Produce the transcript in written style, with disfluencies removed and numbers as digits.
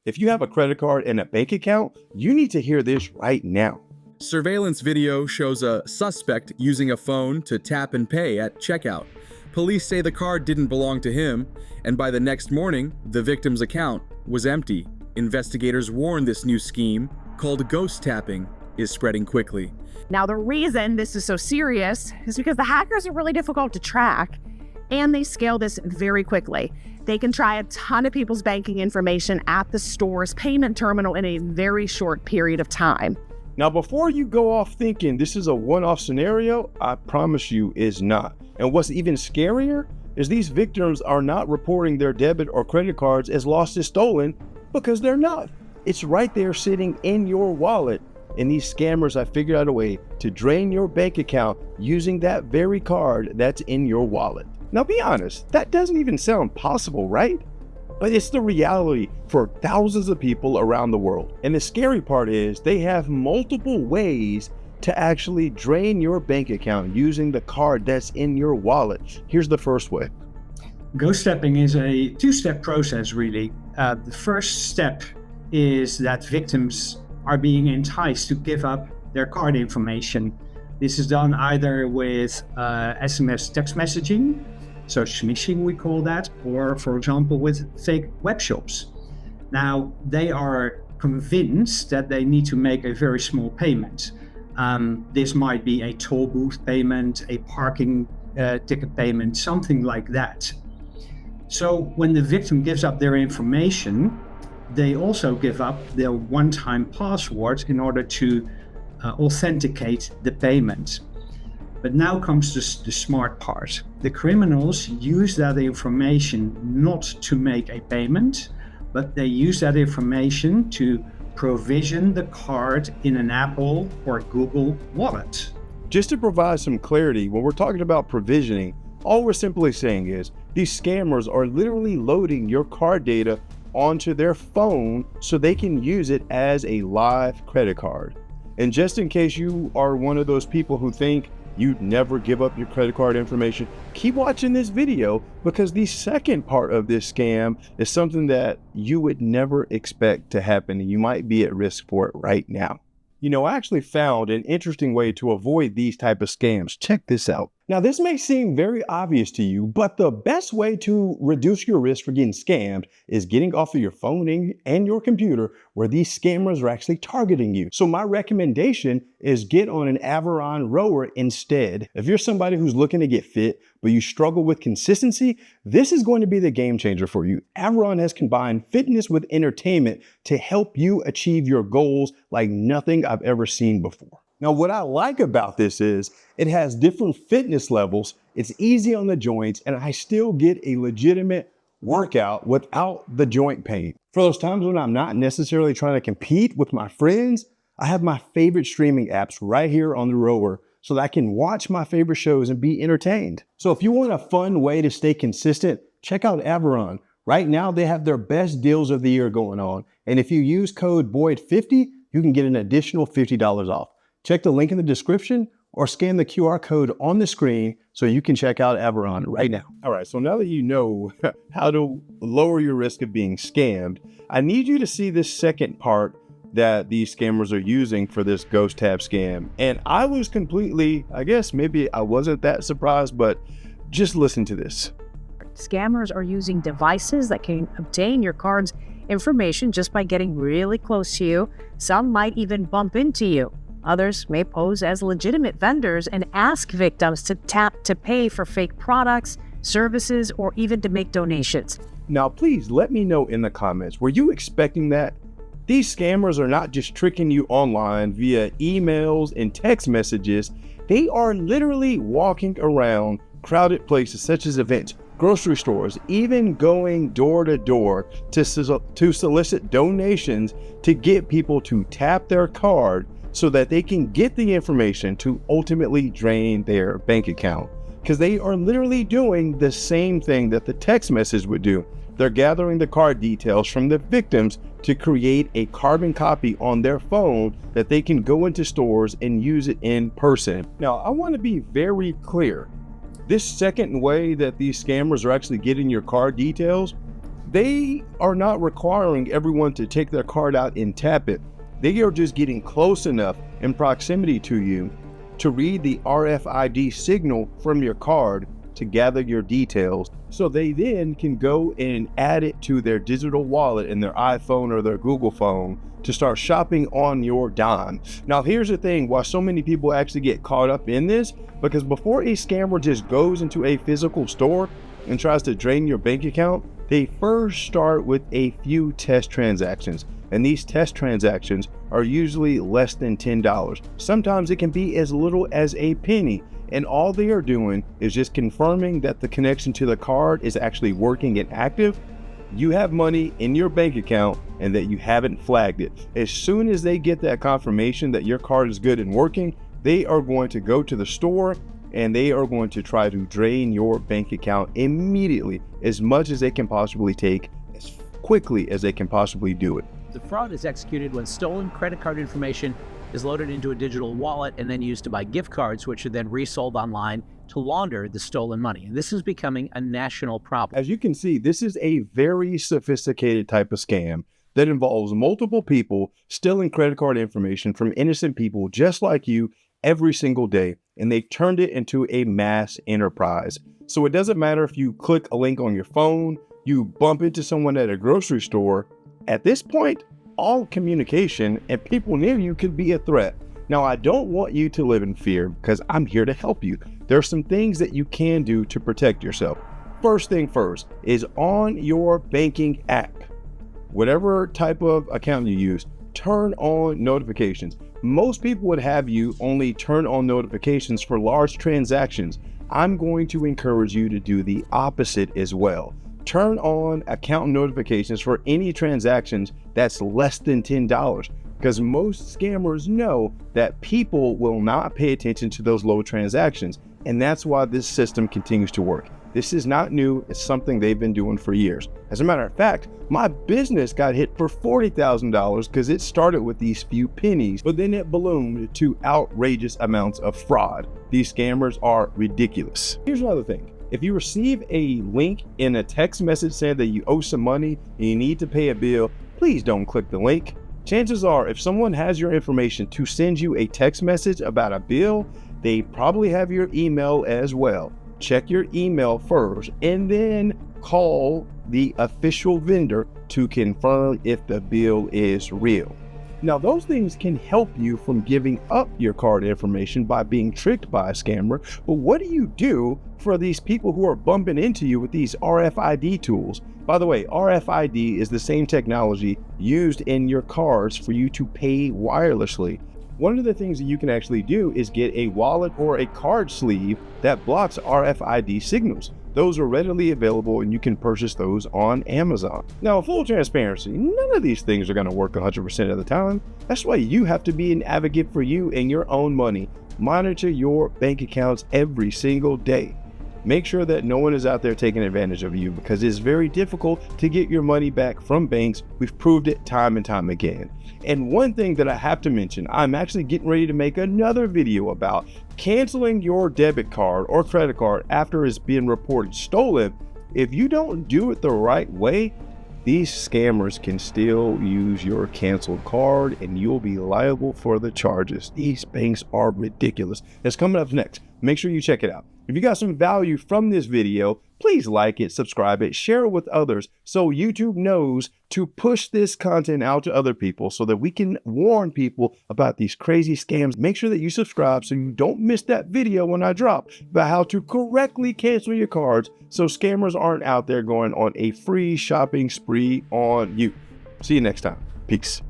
If you have a credit card and a bank account, you need to hear this right now. Surveillance video shows a suspect using a phone to tap and pay at checkout. Police say the card didn't belong to him, and by the next morning, the victim's account was empty. Investigators warn this new scheme, called ghost tapping, is spreading quickly. Now, the reason this is so serious is because the hackers are really difficult to track, and they scale this very quickly. They can try a ton of people's banking information at the store's payment terminal in a very short period of time. Now, before you go off thinking this is a one-off scenario, I promise you it's not. And what's even scarier is these victims are not reporting their debit or credit cards as lost or stolen because they're not. It's right there sitting in your wallet. And these scammers have figured out a way to drain your bank account using that very card that's in your wallet. Now, be honest, that doesn't even sound possible, right? But it's the reality for thousands of people around the world. And the scary part is they have multiple ways to actually drain your bank account using the card that's in your wallet. Here's the first way. Ghost tapping is a two-step process, really. The first step is that victims are being enticed to give up their card information. This is done either with SMS text messaging, so smishing we call that, or for example with fake web shops. Now, they are convinced that they need to make a very small payment. This might be a toll booth payment, a parking ticket payment, something like that. So when the victim gives up their information, they also give up their one-time password in order to authenticate the payment. But now comes the smart part. The criminals use that information not to make a payment, but they use that information to provision the card in an Apple or Google wallet. Just to provide some clarity, when we're talking about provisioning, all we're simply saying is these scammers are literally loading your card data onto their phone so they can use it as a live credit card. And just in case you are one of those people who think you'd never give up your credit card information, keep watching this video because the second part of this scam is something that you would never expect to happen and you might be at risk for it right now. You know, I actually found an interesting way to avoid these type of scams. Check this out. Now, this may seem very obvious to you, but the best way to reduce your risk for getting scammed is getting off of your phone and your computer where these scammers are actually targeting you. So my recommendation is get on an Aviron rower instead. If you're somebody who's looking to get fit, but you struggle with consistency, this is going to be the game changer for you. Aviron has combined fitness with entertainment to help you achieve your goals like nothing I've ever seen before. Now, what I like about this is it has different fitness levels, it's easy on the joints, and I still get a legitimate workout without the joint pain. For those times when I'm not necessarily trying to compete with my friends, I have my favorite streaming apps right here on the rower so that I can watch my favorite shows and be entertained. So if you want a fun way to stay consistent, check out Aviron. Right now, they have their best deals of the year going on. And if you use code BOYD50, you can get an additional $50 off. Check the link in the description or scan the QR code on the screen so you can check out Aviron right now. All right, so now that you know how to lower your risk of being scammed, I need you to see this second part that these scammers are using for this ghost tab scam. And I was completely, I guess maybe I wasn't that surprised, but just listen to this. Scammers are using devices that can obtain your card's information just by getting really close to you. Some might even bump into you. Others may pose as legitimate vendors and ask victims to tap to pay for fake products, services, or even to make donations. Now, please let me know in the comments, were you expecting that? These scammers are not just tricking you online via emails and text messages. They are literally walking around crowded places such as events, grocery stores, even going door to door to solicit donations to get people to tap their card so that they can get the information to ultimately drain their bank account. Because they are literally doing the same thing that the text message would do. They're gathering the card details from the victims to create a carbon copy on their phone that they can go into stores and use it in person. Now, I want to be very clear. This second way that these scammers are actually getting your card details, They are not requiring everyone to take their card out and tap it. They are just getting close enough in proximity to you to read the RFID signal from your card to gather your details, so they then can go and add it to their digital wallet in their iPhone or their Google phone to start shopping on your dime. Now, here's the thing, why so many people actually get caught up in this, because before a scammer just goes into a physical store and tries to drain your bank account, they first start with a few test transactions. And these test transactions are usually less than $10. Sometimes it can be as little as a penny. And all they are doing is just confirming that the connection to the card is actually working and active. You have money in your bank account and that you haven't flagged it. As soon as they get that confirmation that your card is good and working, they are going to go to the store and they are going to try to drain your bank account immediately, as much as they can possibly take, as quickly as they can possibly do it. The fraud is executed when stolen credit card information is loaded into a digital wallet and then used to buy gift cards, which are then resold online to launder the stolen money. And this is becoming a national problem. As you can see, this is a very sophisticated type of scam that involves multiple people stealing credit card information from innocent people just like you every single day, and they've turned it into a mass enterprise. So it doesn't matter if you click a link on your phone, you bump into someone at a grocery store. At this point, all communication and people near you could be a threat. Now, I don't want you to live in fear because I'm here to help you. There are some things that you can do to protect yourself. First thing first is on your banking app, whatever type of account you use, turn on notifications. Most people would have you only turn on notifications for large transactions. I'm going to encourage you to do the opposite as well. Turn on account notifications for any transactions that's less than $10, because most scammers know that people will not pay attention to those low transactions, and that's why this system continues to work. This is not new, it's something they've been doing for years. As a matter of fact, my business got hit for $40,000 because it started with these few pennies, but then it ballooned to outrageous amounts of fraud. These scammers are ridiculous. Here's another thing. If you receive a link in a text message saying that you owe some money and you need to pay a bill, please don't click the link. Chances are, if someone has your information to send you a text message about a bill, they probably have your email as well. Check your email first and then call the official vendor to confirm if the bill is real. Now, those things can help you from giving up your card information by being tricked by a scammer, but what do you do for these people who are bumping into you with these RFID tools? By the way, RFID is the same technology used in your cards for you to pay wirelessly. One of the things that you can actually do is get a wallet or a card sleeve that blocks RFID signals. Those are readily available and you can purchase those on Amazon. Now, full transparency, none of these things are going to work 100% of the time. That's why you have to be an advocate for you and your own money. Monitor your bank accounts every single day. Make sure that no one is out there taking advantage of you, because it's very difficult to get your money back from banks. We've proved it time and time again. And one thing that I have to mention, I'm actually getting ready to make another video about canceling your debit card or credit card after it's been reported stolen. If you don't do it the right way, these scammers can still use your canceled card and you'll be liable for the charges. These banks are ridiculous. That's coming up next. Make sure you check it out. If you got some value from this video, please like it, subscribe it, share it with others so YouTube knows to push this content out to other people so that we can warn people about these crazy scams. Make sure that you subscribe so you don't miss that video when I drop about how to correctly cancel your cards so scammers aren't out there going on a free shopping spree on you. See you next time. Peace.